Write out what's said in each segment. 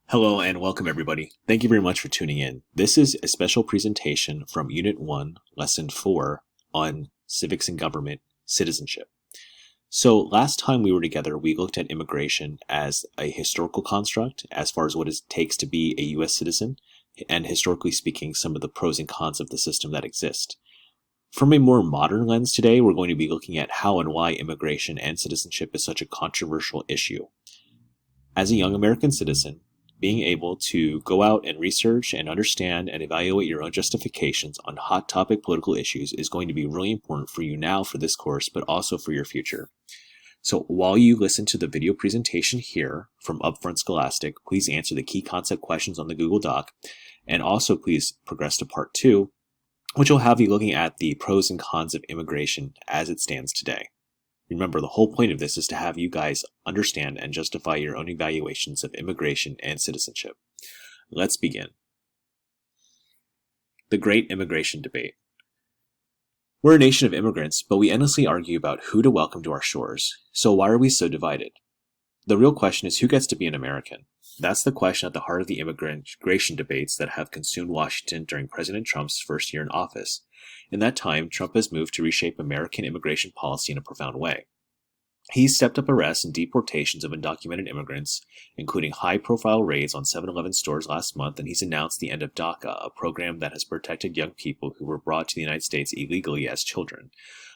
Hello and welcome everybody. Thank you very much for tuning in. This is a special presentation from Unit 1, Lesson 4 on Civics and Government Citizenship. So last time we were together, we looked at immigration as a historical construct as far as what it takes to be a U.S. citizen, and historically speaking, some of the pros and cons of the system that exist. From a more modern lens today, we're going to be looking at how and why immigration and citizenship is such a controversial issue. As a young American citizen, being able to go out and research and understand and evaluate your own justifications on hot topic political issues is going to be really important for you now for this course, but also for your future. So while you listen to the video presentation here from Upfront Scholastic, please answer the key concept questions on the Google Doc, and also please progress to part 2, which will have you looking at the pros and cons of immigration as it stands today. Remember, the whole point of this is to have you guys understand and justify your own evaluations of immigration and citizenship. Let's begin. The Great Immigration Debate. We're a nation of immigrants, but we endlessly argue about who to welcome to our shores. So why are we so divided? The real question is who gets to be an American? That's the question at the heart of the immigration debates that have consumed Washington during President Trump's first year in office. In that time, Trump has moved to reshape American immigration policy in a profound way. He's stepped up arrests and deportations of undocumented immigrants, including high-profile raids on 7-Eleven stores last month, and he's announced the end of DACA, a program that has protected young people who were brought to the United States illegally as children,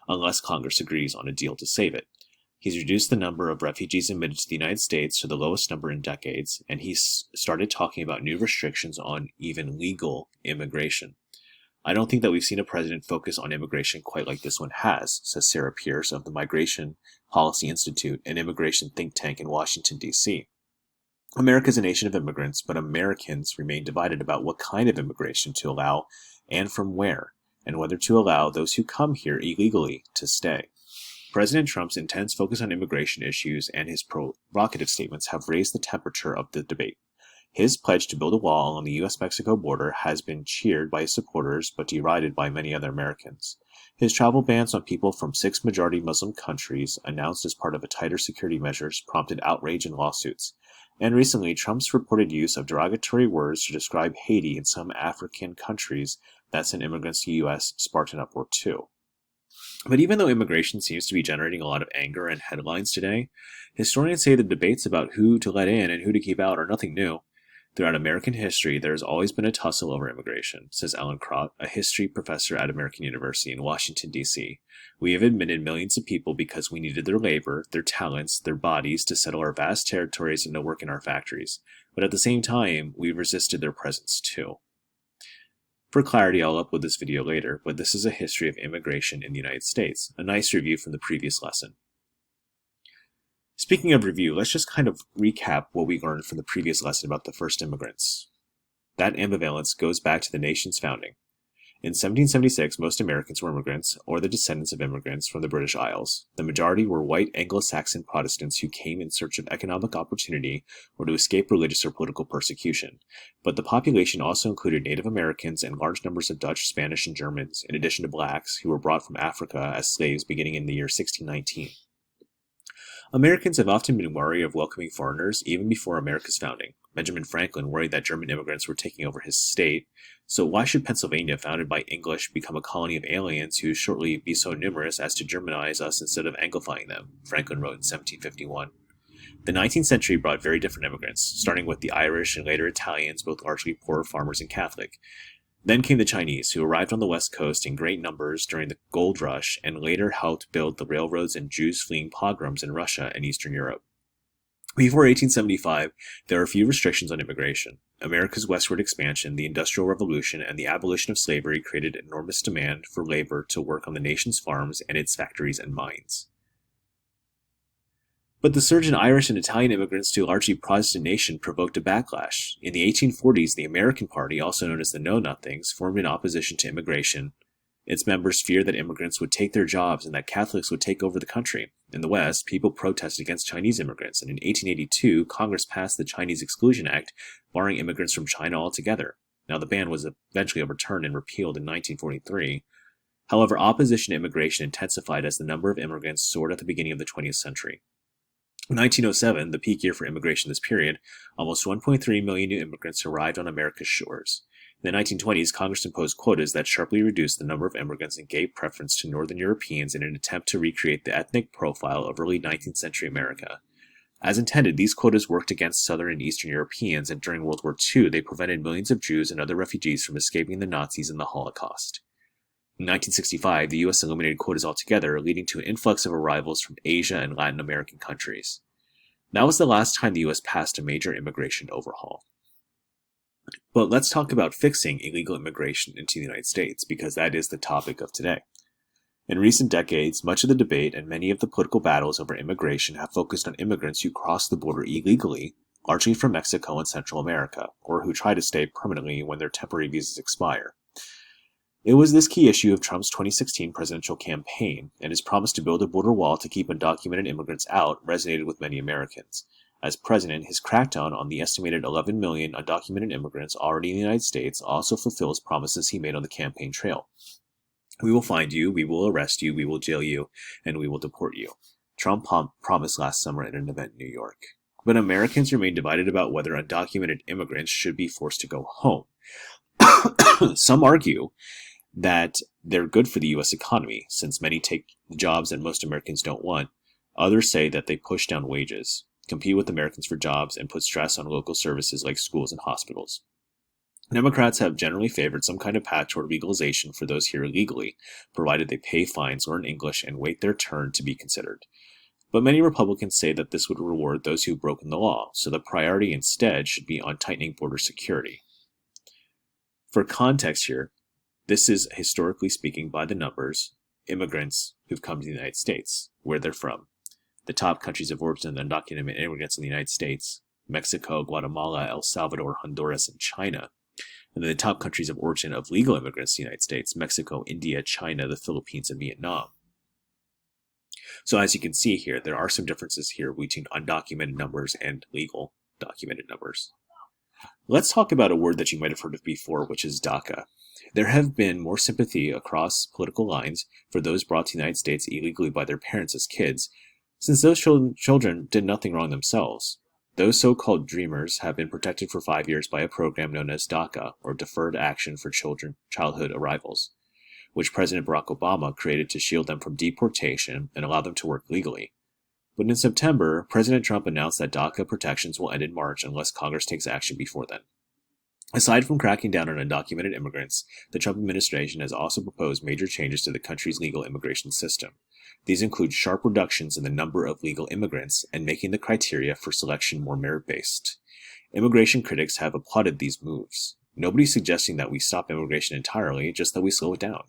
unless Congress agrees on a deal to save it. He's reduced the number of refugees admitted to the United States to the lowest number in decades, and he's started talking about new restrictions on even legal immigration. I don't think that we've seen a president focus on immigration quite like this one has, says Sarah Pierce of the Migration Policy Institute, an immigration think tank in Washington, D.C. America is a nation of immigrants, but Americans remain divided about what kind of immigration to allow and from where, and whether to allow those who come here illegally to stay. President Trump's intense focus on immigration issues and his provocative statements have raised the temperature of the debate. His pledge to build a wall on the U.S.-Mexico border has been cheered by his supporters but derided by many other Americans. His travel bans on people from 6 majority Muslim countries, announced as part of tighter security measures, prompted outrage and lawsuits. And recently, Trump's reported use of derogatory words to describe Haiti and some African countries that sent immigrants to the U.S. sparked an uproar too. But even though immigration seems to be generating a lot of anger and headlines today, historians say the debates about who to let in and who to keep out are nothing new. Throughout American history, there has always been a tussle over immigration, says Alan Crott, a history professor at American University in Washington, D.C. We have admitted millions of people because we needed their labor, their talents, their bodies to settle our vast territories and to work in our factories. But at the same time, we resisted their presence too. For clarity, I'll upload this video later, but this is a history of immigration in the United States, a nice review from the previous lesson. Speaking of review, let's just kind of recap what we learned from the previous lesson about the first immigrants. That ambivalence goes back to the nation's founding. In 1776, most Americans were immigrants, or the descendants of immigrants from the British Isles. The majority were white Anglo-Saxon Protestants who came in search of economic opportunity or to escape religious or political persecution. But the population also included Native Americans and large numbers of Dutch, Spanish, and Germans, in addition to blacks, who were brought from Africa as slaves beginning in the year 1619. Americans have often been wary of welcoming foreigners even before America's founding. Benjamin Franklin worried that German immigrants were taking over his state, so why should Pennsylvania, founded by English, become a colony of aliens who shortly be so numerous as to Germanize us instead of Anglifying them? Franklin wrote in 1751. The 19th century brought very different immigrants, starting with the Irish and later Italians, both largely poor farmers and Catholic. Then came the Chinese, who arrived on the West Coast in great numbers during the Gold Rush and later helped build the railroads and Jews fleeing pogroms in Russia and Eastern Europe. Before 1875, there were few restrictions on immigration. America's westward expansion, the Industrial Revolution, and the abolition of slavery created enormous demand for labor to work on the nation's farms and its factories and mines. But the surge in Irish and Italian immigrants to a largely Protestant nation provoked a backlash. In the 1840s, the American Party, also known as the Know-Nothings, formed in opposition to immigration. Its members feared that immigrants would take their jobs and that Catholics would take over the country. In the West, people protested against Chinese immigrants, and in 1882, Congress passed the Chinese Exclusion Act, barring immigrants from China altogether. Now, the ban was eventually overturned and repealed in 1943. However, opposition to immigration intensified as the number of immigrants soared at the beginning of the 20th century. In 1907, the peak year for immigration this period, almost 1.3 million new immigrants arrived on America's shores. In the 1920s, Congress imposed quotas that sharply reduced the number of immigrants and gave preference to Northern Europeans in an attempt to recreate the ethnic profile of early 19th century America. As intended, these quotas worked against Southern and Eastern Europeans, and during World War II, they prevented millions of Jews and other refugees from escaping the Nazis and the Holocaust. In 1965, the U.S. eliminated quotas altogether, leading to an influx of arrivals from Asia and Latin American countries. That was the last time the U.S. passed a major immigration overhaul. But let's talk about fixing illegal immigration into the United States, because that is the topic of today. In recent decades, much of the debate and many of the political battles over immigration have focused on immigrants who cross the border illegally, largely from Mexico and Central America, or who try to stay permanently when their temporary visas expire. It was this key issue of Trump's 2016 presidential campaign, and his promise to build a border wall to keep undocumented immigrants out resonated with many Americans. As president, his crackdown on the estimated 11 million undocumented immigrants already in the United States also fulfills promises he made on the campaign trail. We will find you, we will arrest you, we will jail you, and we will deport you, Trump promised last summer at an event in New York. But Americans remain divided about whether undocumented immigrants should be forced to go home. Some argue that they're good for the U.S. economy, since many take jobs that most Americans don't want. Others say that they push down wages, compete with Americans for jobs, and put stress on local services like schools and hospitals. Democrats have generally favored some kind of path toward legalization for those here illegally, provided they pay fines, learn English, and wait their turn to be considered. But many Republicans say that this would reward those who've broken the law, so the priority instead should be on tightening border security. For context here, this is, historically speaking by the numbers, immigrants who've come to the United States, where they're from. The top countries of origin of undocumented immigrants in the United States: Mexico, Guatemala, El Salvador, Honduras, and China. And then the top countries of origin of legal immigrants in the United States: Mexico, India, China, the Philippines, and Vietnam. So as you can see here, there are some differences here between undocumented numbers and legal documented numbers. Let's talk about a word that you might have heard of before, which is DACA. There have been more sympathy across political lines for those brought to the United States illegally by their parents as kids, since those children did nothing wrong themselves. Those so-called dreamers have been protected for 5 years by a program known as DACA, or Deferred Action for Childhood Arrivals, which President Barack Obama created to shield them from deportation and allow them to work legally. But in September, President Trump announced that DACA protections will end in March unless Congress takes action before then. Aside from cracking down on undocumented immigrants, the Trump administration has also proposed major changes to the country's legal immigration system. These include sharp reductions in the number of legal immigrants and making the criteria for selection more merit-based. Immigration critics have applauded these moves. Nobody's suggesting that we stop immigration entirely, just that we slow it down,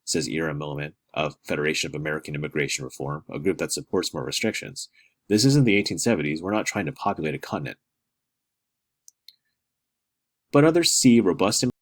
says Ira Milliman of Federation of American Immigration Reform, a group that supports more restrictions. This isn't the 1870s, we're not trying to populate a continent. But others see robust